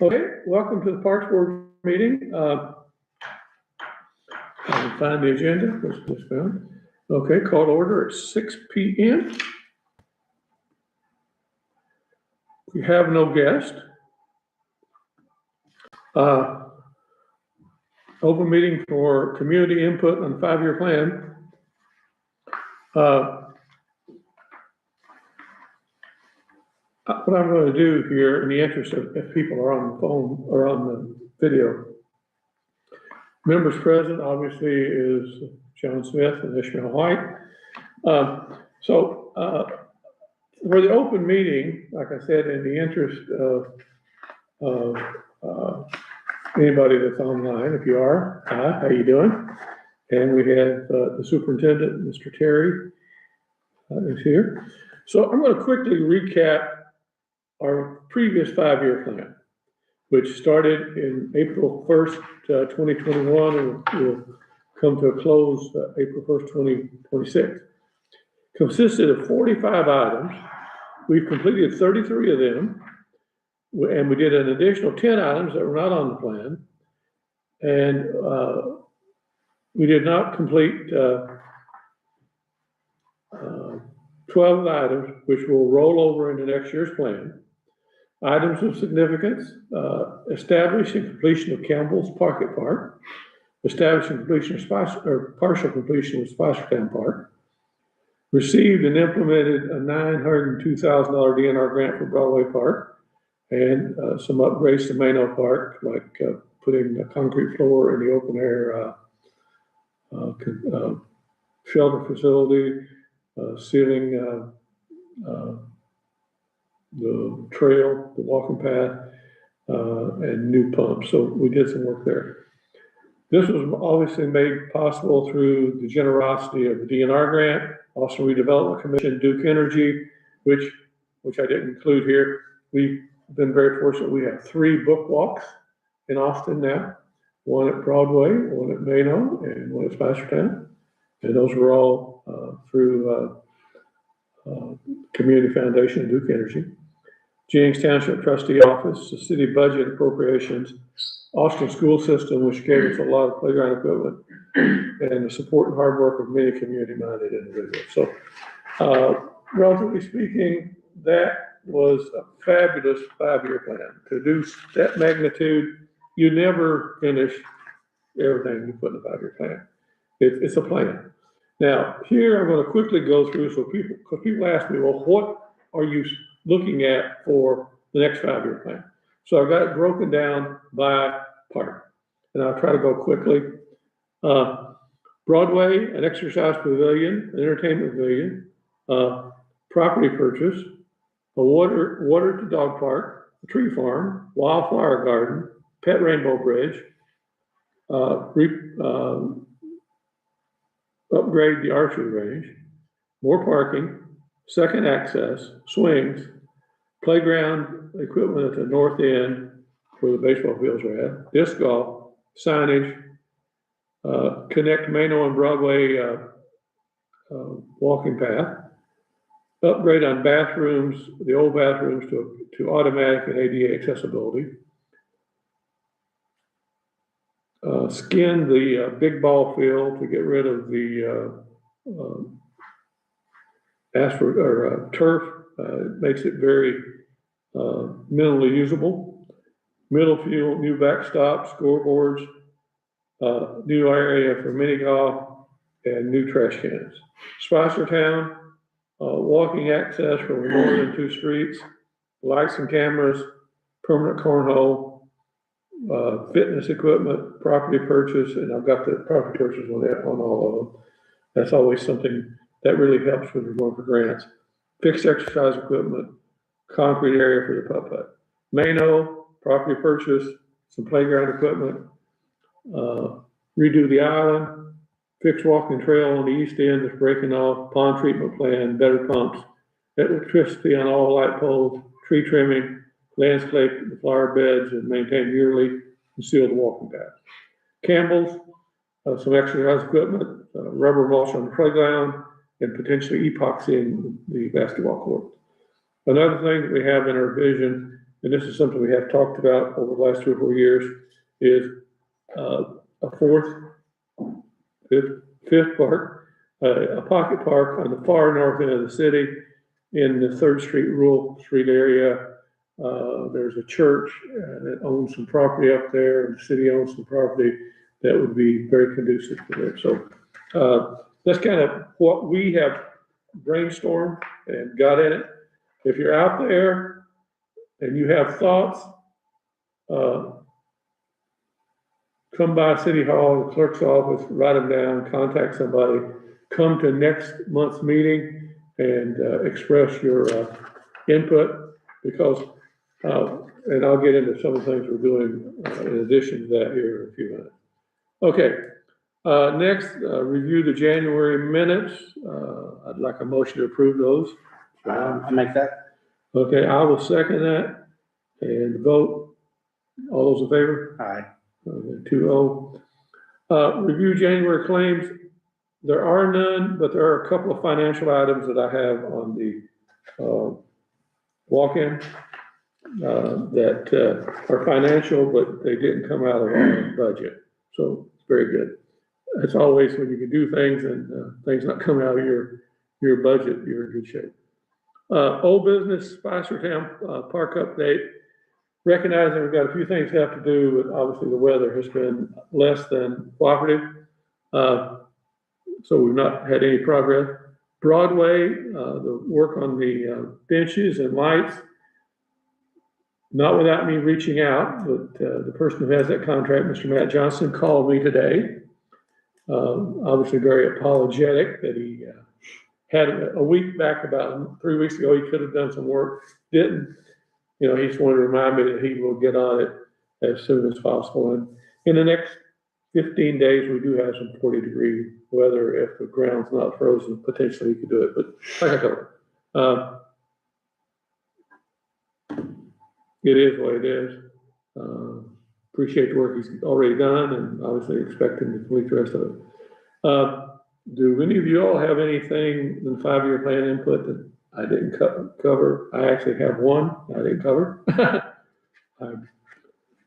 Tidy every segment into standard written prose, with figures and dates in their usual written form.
Okay, welcome to the Parks Board meeting. I can find the agenda, was found. Okay, call to order at 6 p.m. We have no guest. Open meeting for community input on 5-year plan. What I'm going to do here, in the interest of if people are on the phone or on the video, members present obviously is John Smith and Ishmael White. For the open meeting, like I said, in the interest of anybody that's online, if you are, hi, how you doing? And we have the superintendent, Mr. Terry, is here. So I'm going to quickly recap our previous 5-year plan, which started in April 1st, 2021, and will come to a close April 1st, 2026. Consisted of 45 items. We've completed 33 of them, and we did an additional 10 items that were not on the plan. And we did not complete 12 items, which will roll over into next year's plan. Items of significance: establishing completion of Campbell's Pocket Park, establishing completion of partial completion of Spicertown Park, received and implemented a $902,000 DNR grant for Broadway Park, and some upgrades to Mano Park, like putting a concrete floor in the open air shelter facility, sealing the trail, the walking path, and new pumps. So we did some work there. This was obviously made possible through the generosity of the DNR grant, also Redevelopment Commission, Duke Energy, which I didn't include here. We've been very fortunate. We have 3 book walks in Austin now, one at Broadway, one at Mano, and one at Spicertown. And those were all through Community Foundation and Duke Energy. Jennings Township Trustee Office, the City Budget Appropriations, Austin School System, which gave us a lot of playground equipment, and the support and hard work of many community-minded individuals. So, relatively speaking, that was a fabulous 5-year plan. To do that magnitude, you never finish everything you put in a 5-year plan. It's a plan. Now, here I'm going to quickly go through, because people ask me, well, what are you looking at for the next 5-year plan? So I've got it broken down by part, and I'll try to go quickly. Broadway, an exercise pavilion, an entertainment pavilion, property purchase, a water to dog park, a tree farm, wildflower garden, pet rainbow bridge, upgrade the archery range, more parking, second access, swings, playground equipment at the north end where the baseball fields are at, disc golf, signage, connect Mano and Broadway walking path, upgrade on bathrooms, the old bathrooms to automatic and ADA accessibility, skin the big ball field to get rid of the asphalt or turf. It makes it very minimally usable. Middle field, new backstop, scoreboards, new area for mini golf, and new trash cans. Spicertown, walking access from more than 2 streets, lights and cameras, permanent cornhole, fitness equipment, property purchase, and I've got the property purchase on all of them. That's always something that really helps when you're going for grants. Fixed exercise equipment, concrete area for the putt-putt. Mano, property purchase, some playground equipment, redo the island, fixed walking trail on the east end that's breaking off, pond treatment plan, better pumps, electricity on all light poles, tree trimming, landscape the flower beds and maintain yearly, and seal the walking path. Campbell's, some exercise equipment, rubber mulch on the playground, and potentially epoxying the basketball court. Another thing that we have in our vision and this is something we have talked about over the last 2 or 4 years, is a fifth park, a pocket park on the far north end of the city in the Third Street Rural Street area. There's a church that owns some property up there, and the city owns some property that would be very conducive to there. So that's kind of what we have brainstormed and got in it. If you're out there and you have thoughts, come by City Hall, the clerk's office, write them down, contact somebody, come to next month's meeting and express your input, because, and I'll get into some of the things we're doing in addition to that here in a few minutes. Okay, next, review the January minutes. I'd like a motion to approve those. I'll make that. Okay, I will second that and vote. All those in favor? Aye. 2-0. Review January claims. There are none, but there are a couple of financial items that I have on the walk-in that are financial, but they didn't come out of our budget. So it's very good. It's always when you can do things and things not coming out of your budget, you're in good shape. Old business, Spicertown Park update. Recognizing we've got a few things to have to do, but obviously the weather has been less than cooperative. So we've not had any progress. Broadway, the work on the benches and lights, not without me reaching out, but the person who has that contract, Mr. Matt Johnson, called me today. Obviously very apologetic that he had a week back, about 3 weeks ago, he could have done some work, didn't. You know, he just wanted to remind me that he will get on it as soon as possible. And in the next 15 days, we do have some 40-degree weather. If the ground's not frozen, potentially he could do it, but like I told him, it is what it is. Appreciate the work he's already done, and obviously expect him to complete the rest of it. Do any of you all have anything in the 5-year plan input that I didn't cover? I actually have one I didn't cover.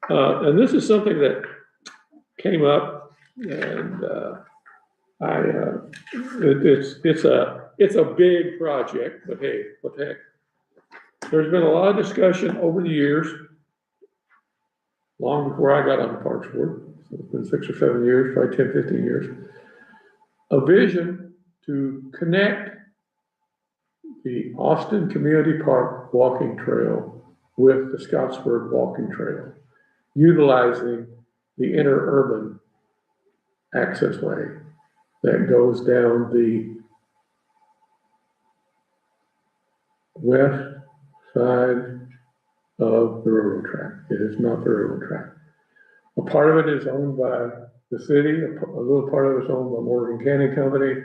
And this is something that came up, and it's a big project, but hey, what the heck? There's been a lot of discussion over the years, long before I got on the Parks Board. So it's been 6 or 7 years, probably 10, 15 years. A vision to connect the Austin Community Park walking trail with the Scottsburg walking trail, utilizing the interurban accessway that goes down the west side of the railroad track. It is not the railroad track. A part of it is owned by the city, a little part of it is owned by Morgan Canyon Company,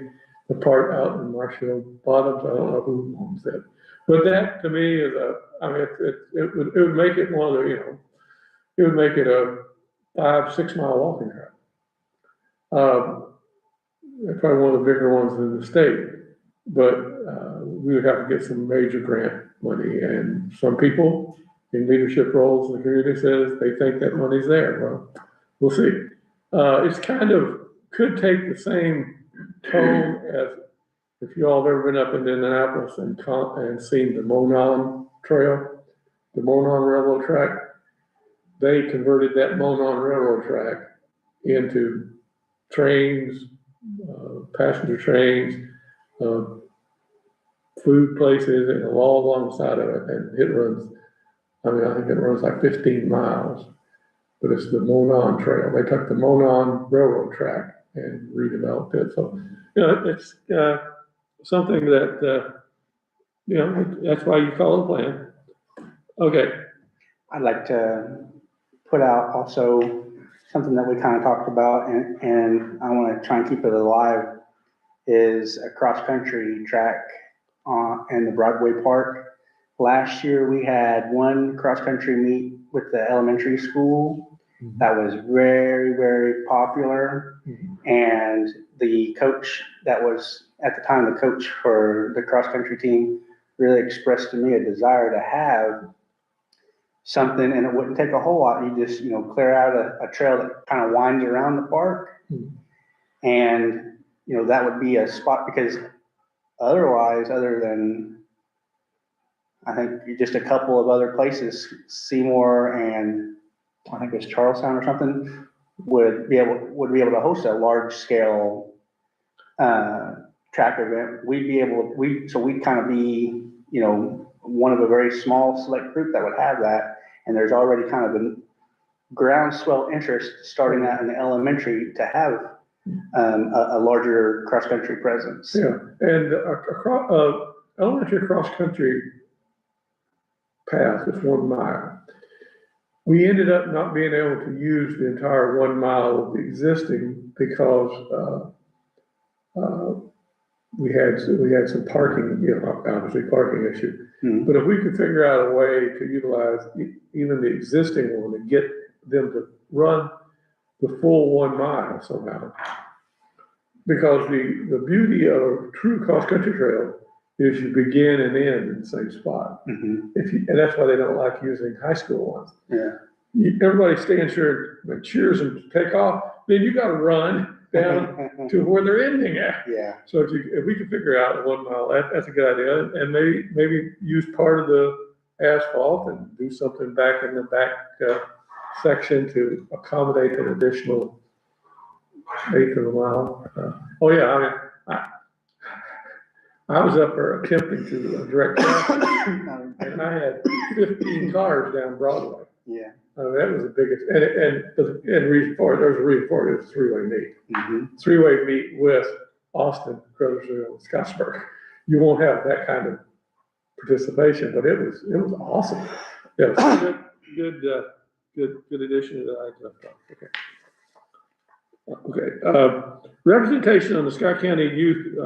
the part out in Marshall Bottoms, I don't know who owns that. But that to me is it would make it one of the, it would make it a 5-6 mile walking track. Probably one of the bigger ones in the state, but we would have to get some major grant money, and some people in leadership roles in the community says they think that money's there. Well, we'll see. It's kind of, could take the same tone as if you all have ever been up in Indianapolis and seen the Monon Trail, the Monon Railroad track. They converted that Monon Railroad track into trains, passenger trains, food places, and all along the side of it. And it runs, I think it runs like 15 miles, but it's the Monon Trail. They took the Monon Railroad track and redeveloped it. So, it's something that, that's why you call it a plan. Okay. I'd like to put out also something that we kind of talked about, and I want to try and keep it alive, is a cross-country track in the Broadway Park. Last year, we had one cross-country meet with the elementary school that was very, very popular. And the coach that was, at the time, the coach for the cross-country team really expressed to me a desire to have something, and it wouldn't take a whole lot. You just, clear out a trail that kind of winds around the park. And, that would be a spot, because otherwise, other than, I think just a couple of other places, Seymour and I think it's Charlestown or something, would be able to host a large scale track event. We'd kind of be, one of a very small select group that would have that. And there's already kind of a groundswell interest starting out in the elementary to have a larger cross-country presence. Yeah, and elementary cross-country path is 1 mile. We ended up not being able to use the entire 1 mile of the existing because we had some parking, obviously parking issue. Mm-hmm. But if we could figure out a way to utilize even the existing one and get them to run the full 1 mile somehow. Because the beauty of a true cross-country trail is you begin and end in the same spot. Mm-hmm. And that's why they don't like using high school ones. Yeah. Everybody stands here and cheers and take off, then you gotta run down to where they're ending at. Yeah. So if we could figure out 1 mile, that's a good idea. And maybe use part of the asphalt and do something back in the back section to accommodate an additional 1/8 of a mile. Oh yeah, I was up there attempting to direct traffic, and I had 15 cars down Broadway. Yeah. That was the biggest, and reason for it, there's a reason for it, it's a three-way meet. Mm-hmm. Three-way meet with Austin, Crothersville, and Scottsburg. You won't have that kind of participation, but it was awesome. Yeah, good addition to the Okay. Representation on the Scott County Youth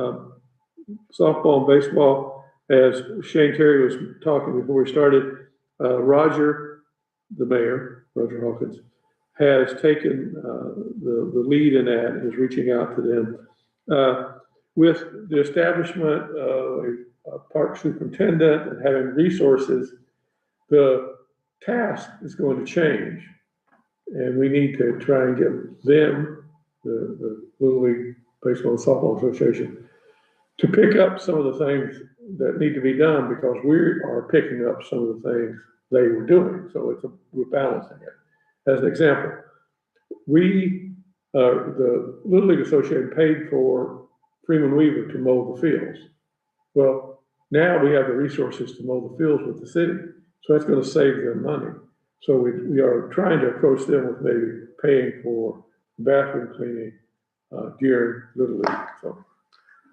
softball and baseball, as Shane Terry was talking before we started. Roger, the mayor, Roger Hawkins, has taken the lead in that and is reaching out to them. With the establishment of a park superintendent and having resources, the task is going to change. And we need to try and get them, the Little League Baseball and Softball Association, to pick up some of the things that need to be done, because we are picking up some of the things they were doing. So we're balancing it. As an example, the Little League Association paid for Freeman Weaver to mow the fields. Well, now we have the resources to mow the fields with the city. So that's going to save them money. So we are trying to approach them with maybe paying for bathroom cleaning during Little League. So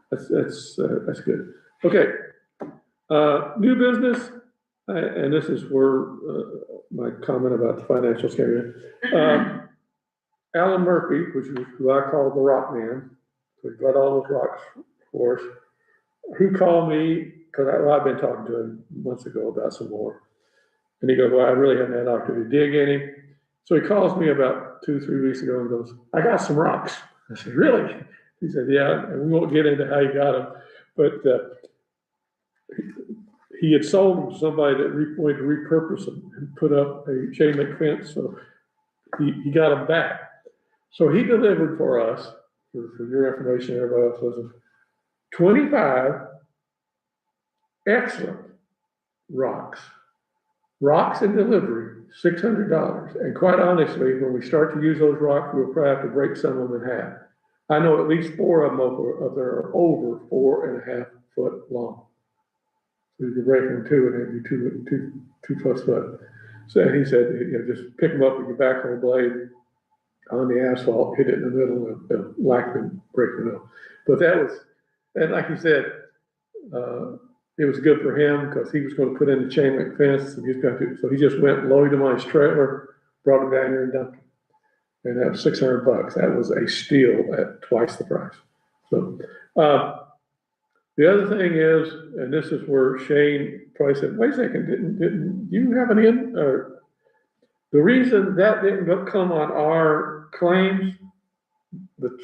that's good. Okay, new business, and this is where my comment about the financial scam. Alan Murphy, which is who I call the Rock Man, who got all those rocks for us, he called me because I've been talking to him months ago about some more. And he goes, well, I really haven't had an opportunity to dig any. So he calls me about 2-3 weeks ago and goes, I got some rocks. I said, really? He said, yeah, and we won't get into how he got them. But he had sold them to somebody that wanted to repurpose them and put up a chain link fence. So he got them back. So he delivered for us, for your information, everybody else listens, 25 excellent rocks. Rocks and delivery, $600. And quite honestly, when we start to use those rocks, we'll probably have to break some of them in half. I know at least 4 of them are over 4.5 foot long. So you can break them in 2 and it'd be 2+ foot. So he said, just pick them up with your backhoe blade on the asphalt, hit it in the middle, and lack them breaking them up. But that was, and like he said, it was good for him because he was going to put in the chain link fence, and so he just went, loaded him on his trailer, brought him down here and dumped him. And that was $600. That was a steal at twice the price. So the other thing is, and this is where Shane probably said, wait a second, didn't you have an in? The reason that didn't come on our claims, the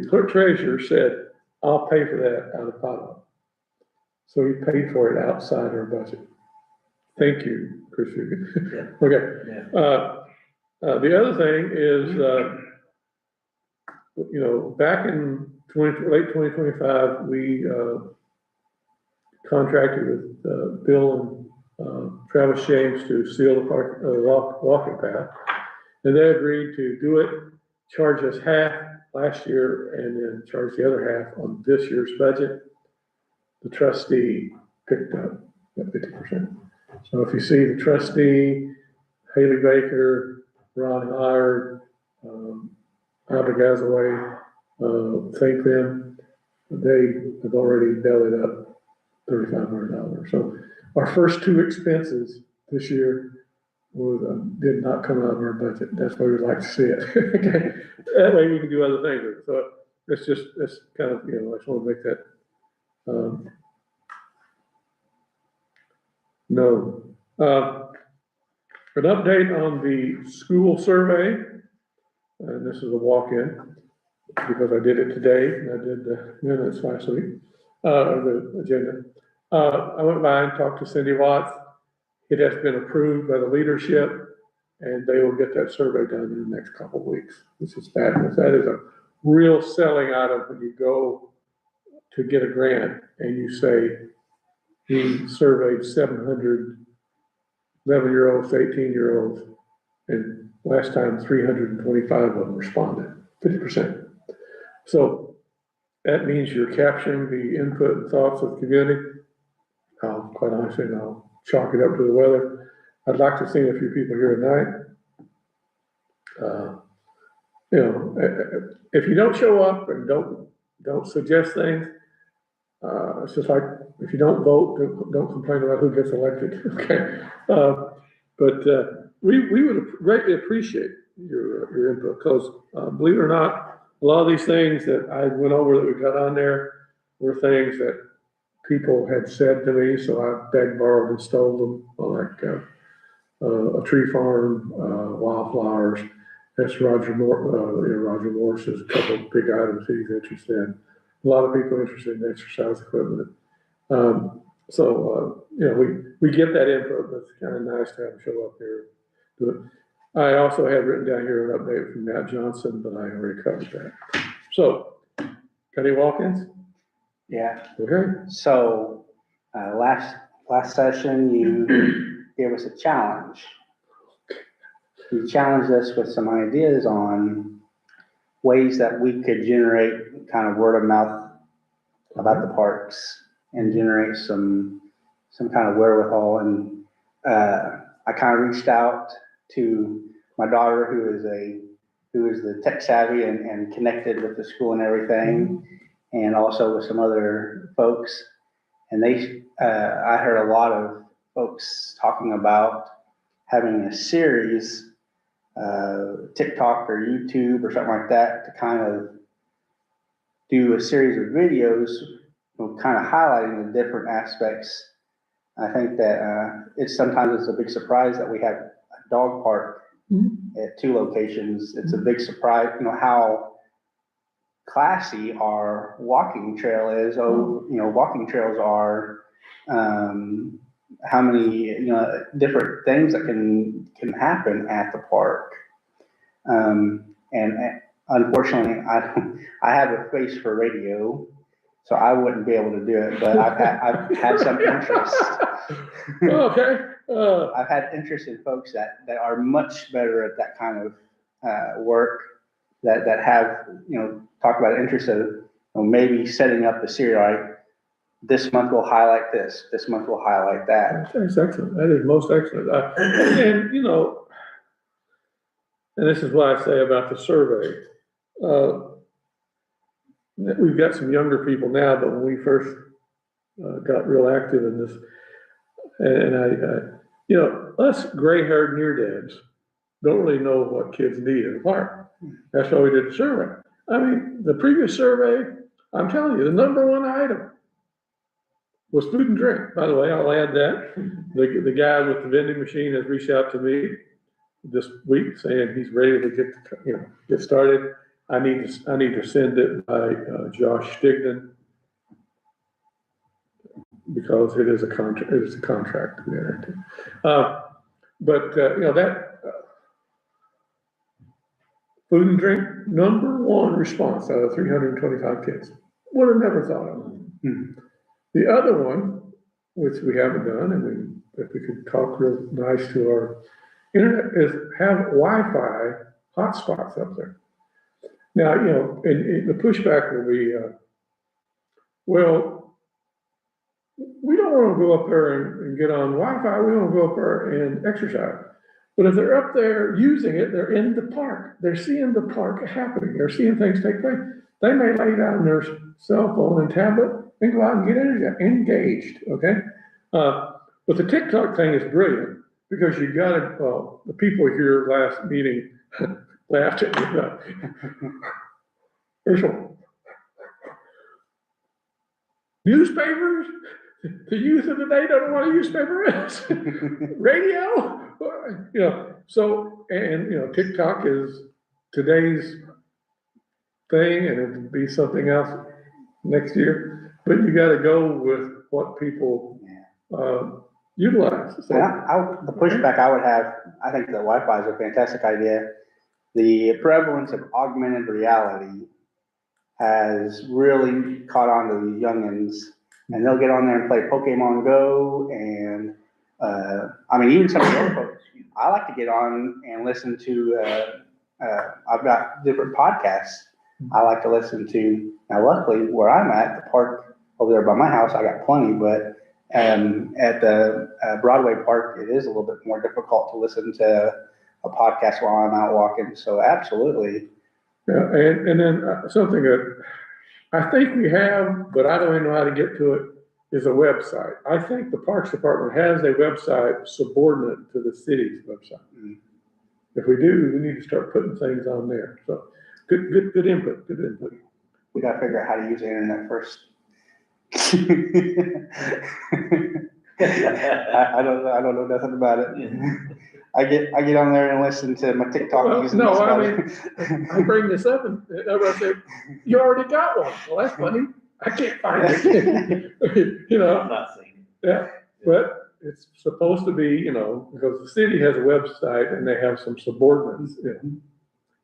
clerk treasurer said, I'll pay for that out of pocket. So he paid for it outside our budget. Thank you, Chris, you Yeah. okay. Yeah. The other thing is, back in late 2025, we, contracted with, Bill and, Travis James to seal the park, walking path. And they agreed to do it, charge us half last year, and then charge the other half on this year's budget. The trustee picked up that 50%. So if you see the trustee, Haley Baker, Ron Howard, Albert Gazaway, thank them. They have already bellied up $3,500. So our first two expenses this year did not come out of our budget. That's why we'd like to see it. Okay. That way we can do other things with it. So it's kind of, I just want to make that, no. An update on the school survey, and this is a walk-in, because I did it today, and I did the minutes last week, the agenda. I went by and talked to Cindy Watts. It has been approved by the leadership, and they will get that survey done in the next couple of weeks, which is fabulous. That is a real selling item when you go to get a grant and you say, we surveyed 700 11-year-olds, 18-year-olds, and last time 325 of them responded, 50%. So that means you're capturing the input and thoughts of the community. Quite honestly, and I'll chalk it up to the weather. I'd like to see a few people here tonight. If you don't show up and don't suggest things, it's just like if you don't vote, don't complain about who gets elected. Okay, but we would greatly appreciate your input, because believe it or not, a lot of these things that I went over that we got on there were things that people had said to me, so I begged, borrowed, and stole them, like a tree farm, wildflowers. That's Roger Morris's couple of big items he's interested in. A lot of people interested in exercise equipment. We get that input, but it's kind of nice to have them show up here. Do it. I also have written down here an update from Matt Johnson, but I already covered that. So, got any walk-ins? Yeah. Okay. So, last session, you gave us a challenge. You challenged us with some ideas on ways that we could generate kind of word of mouth about the parks and generate some kind of wherewithal. And I kind of reached out to my daughter, who is the tech savvy and connected with the school and everything, and also with some other folks. And I heard a lot of folks talking about having a series, TikTok or YouTube or something like that, to kind of do a series of videos, kind of highlighting the different aspects. I think that sometimes it's a big surprise that we have a dog park at 2 locations. It's a big surprise, how classy our walking trail is. Walking trails are, how many, different things that can happen at the park. And unfortunately, I have a face for radio, so I wouldn't be able to do it, but I've had some interest. Okay. I've had interest in folks that are much better at that kind of work, that have, talk about interest of maybe setting up a series, like this month we'll highlight this month we'll highlight that. That's excellent. That is most excellent. And this is what I say about the survey. We've got some younger people now, but when we first got real active in this, and us gray-haired near-dads don't really know what kids need in the park. That's why we did the survey. I mean, the previous survey, I'm telling you, the number one item was food and drink. By the way, I'll add that. The guy with the vending machine has reached out to me this week saying he's ready to get started. I need to send it by Josh Stigden, because it is a contract. We entered. But, that, food and drink, #1 response out of 325 kids. Would have never thought of it. Hmm. The other one, which we haven't done, and if we could talk real nice to our internet, is have Wi-Fi hotspots up there. Now, and the pushback will be, well, we don't want to go up there and get on Wi-Fi, we want to go up there and exercise. But if they're up there using it, they're in the park, they're seeing the park happening, they're seeing things take place. They may lay down their cell phone and tablet and go out and get engaged, okay? But the TikTok thing is brilliant, because you gotta, the people here last meeting laughed at me. First of all, newspapers, the youth of the day don't know what a newspaper is. Radio, so, and, TikTok is today's thing, and it'll be something else next year, but you gotta go with what people, utilize. So, The pushback I would have, I think that Wi-Fi is a fantastic idea. The prevalence of augmented reality has really caught on to the youngins, and they'll get on there and play Pokemon Go, and even some of the other folks. I like to get on and listen to. I've got different podcasts I like to listen to. Now, luckily, where I'm at, the park over there by my house, I got plenty, but at the Broadway Park, it is a little bit more difficult to listen to a podcast while I'm out walking. So absolutely. Yeah, and then something that I think we have, but I don't even know how to get to it, is a website. I think the Parks Department has a website subordinate to the city's website. Mm-hmm. If we do, we need to start putting things on there. So good input, good input. We got to figure out how to use the internet first. I don't know nothing about it. I get on there and listen to my TikTok. I bring this up and everybody said, you already got one. Well, that's funny. I can't find it. I'm not seeing it. Yeah, but it's supposed to be, because the city has a website and they have some subordinates,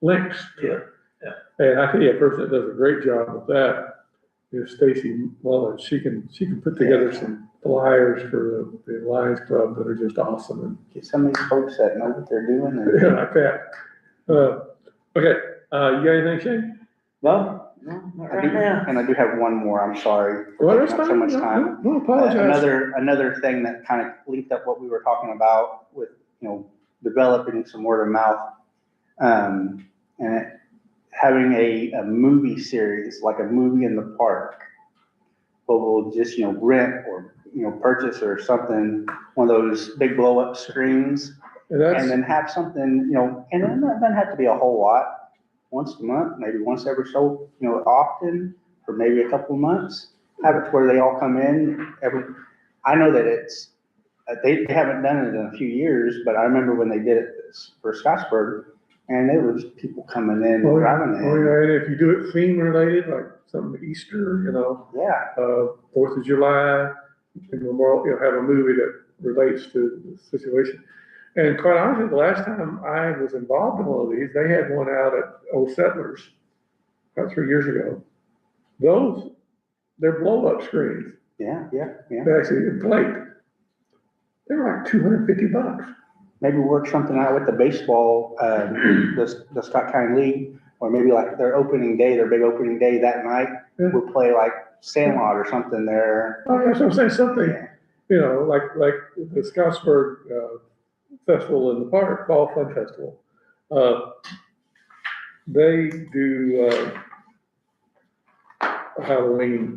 links to it. Yeah. And I tell you, a person that does a great job with that is Stacy Mullins. She can put together some flyers for the Lions Club that are just awesome. And get some of these folks that know what they're doing. like that. Okay, you got anything, Shane? No, not right now. And I do have one more. I'm sorry. Well, that's Taking up fine. so much time. No, apologize. Another thing that kind of linked up what we were talking about with, developing some word of mouth, and having a movie series, like a movie in the park, but we'll just, rent or, purchase or something, one of those big blow up screens, and then have something, and it doesn't have to be a whole lot, once a month, maybe once every so, often, for maybe a couple of months, have it where they all come in I know that it's, they haven't done it in a few years, but I remember when they did it for Scottsburg, and there was people coming in, driving in. Oh, yeah, and if you do it theme related, like something Easter, Yeah. 4th of July, Memorial, have a movie that relates to the situation. And quite honestly, the last time I was involved in one of these, they had one out at Old Settlers about 3 years ago. They're blow-up screens. Yeah. They actually inflate. They were like $250. Maybe work something out with the baseball, the Scott County League, or maybe like their opening day, their big opening day that night, we'll play like Sandlot or something there. Oh, that's what I'm saying, something, like the Scottsburg Festival in the Park, Fall Fun Festival. They do a Halloween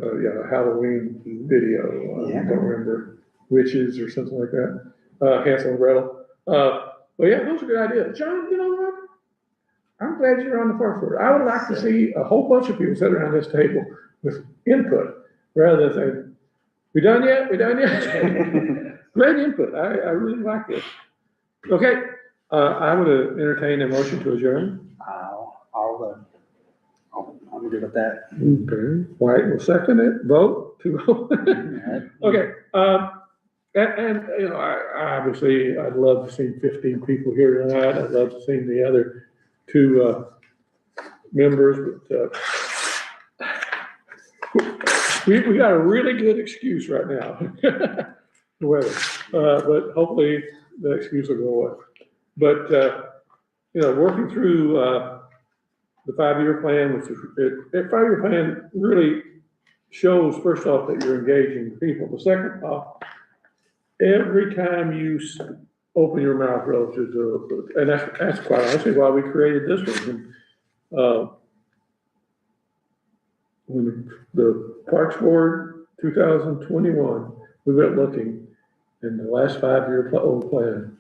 video. I don't remember, Witches or something like that. Hansel and Gretel. Well, yeah, those are good ideas. John, you know what? I'm glad you're on the forefront. I would like to see a whole bunch of people sit around this table with input rather than saying, we done yet? Great input. I really like this. Okay, I would entertain a motion to adjourn. I'm good with that. Okay, White will second it. Vote to vote. Okay, And, you know, obviously, I'd love to see 15 people here tonight. I'd love to see the other two, members, but, we got a really good excuse right now. The weather, but hopefully the excuse will go away. But, you know, working through, the 5-year plan, which is, that 5-year plan really shows, first off, that you're engaging people. The second off, every time you open your mouth relative to, and that's quite honestly why we created this one. When the Parks Board 2021, we went looking, and the last 5-year plan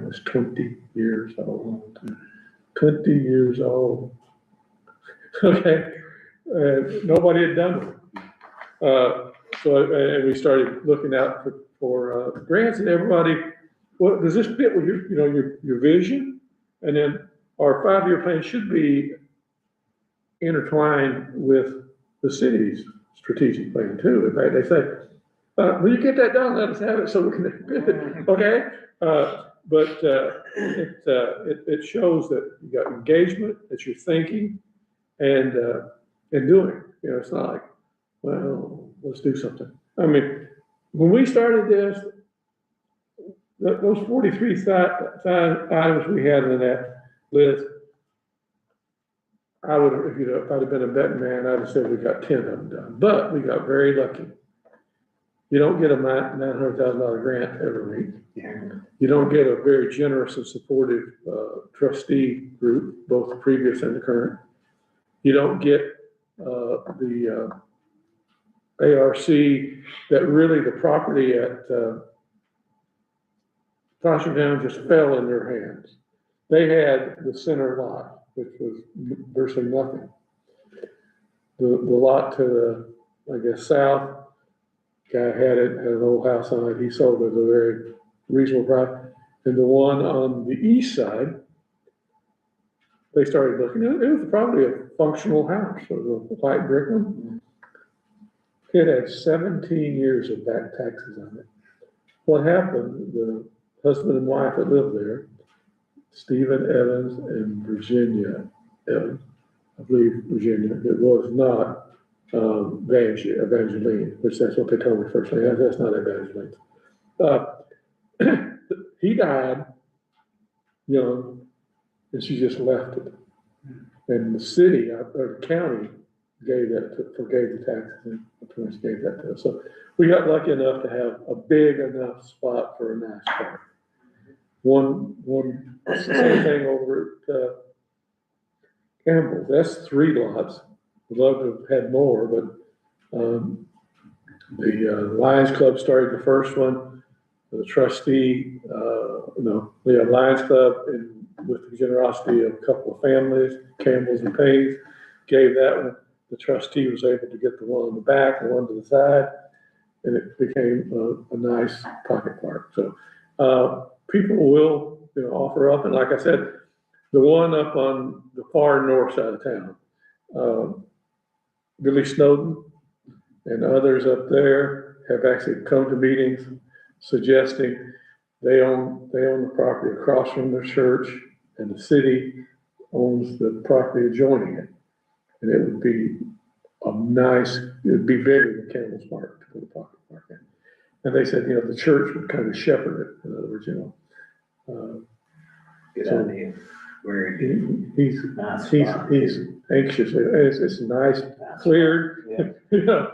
was 20 years old. 20 years old. Okay, nobody had done it. And we started looking out for grants, and everybody, well, does this fit with your vision? And then our 5-year plan should be intertwined with the city's strategic plan too. In fact, they say, will you get that done? Let us have it so we can, okay? But it shows that you got engagement, that you're thinking and doing. You know, it's not like, well, let's do something. I mean, when we started this, those 43 items we had in that list, I would have, if I'd have been a betting man, I'd have said we got 10 of them done, but we got very lucky. You don't get a $900,000 grant every week. Yeah. You don't get a very generous and supportive trustee group, both the previous and the current. You don't get the ARC that really the property at Toshitown just fell in their hands. They had the center lot, which was virtually nothing. The lot to the, I guess, south, guy had an old house on it. He sold it at a very reasonable price. And the one on the east side, they started looking at it. It was probably a functional house. It was a white brick one. It had 17 years of back taxes on it. What happened, the husband and wife that lived there, Stephen Evans and Virginia Evans, I believe Virginia, it was not Evangeline, which that's what they told me first. That's not Evangeline. He died young, and she just left it. And the city, or the county, forgave the taxes, and the parents gave that to us. So we got lucky enough to have a big enough spot for a nice park. It's the same thing over at Campbell's. That's 3 lots. We'd love to have had more, but the Lions Club started the first one. The trustee, the Lions Club, and with the generosity of a couple of families, Campbell's and Payne's, gave that one. The trustee was able to get the one on the back and one to the side, and it became a nice pocket park. So people will offer up, and like I said, the one up on the far north side of town, Billy Snowden and others up there have actually come to meetings suggesting they own the property across from the church, and the city owns the property adjoining it. And it would be it would be bigger than Campbell's Park to put a pocket park in. And they said, the church would kind of shepherd it, in other words, Good so idea. Where he's nice anxious. It's nice, cleared. Yeah.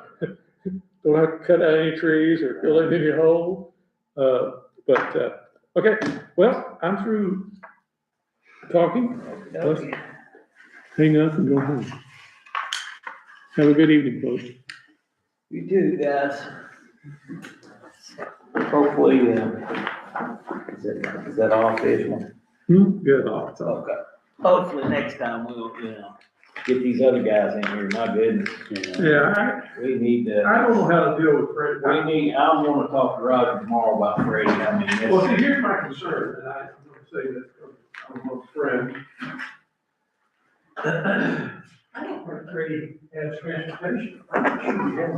Don't have to cut out any trees or fill in any hole. Okay, well, I'm through talking. Let's hang up and go home. Have a good evening, folks. You too, guys. Hopefully, is that all official? Good. Okay. Hopefully next time we'll, get these other guys in here. My goodness. Yeah, We need to. I don't know how to deal with Fred. I want to talk to Roger tomorrow about Freddie. I mean, Well, see, here's my concern, and I'm gonna say that I'm a friend. I don't think Freddie has transportation. I'm sure he has.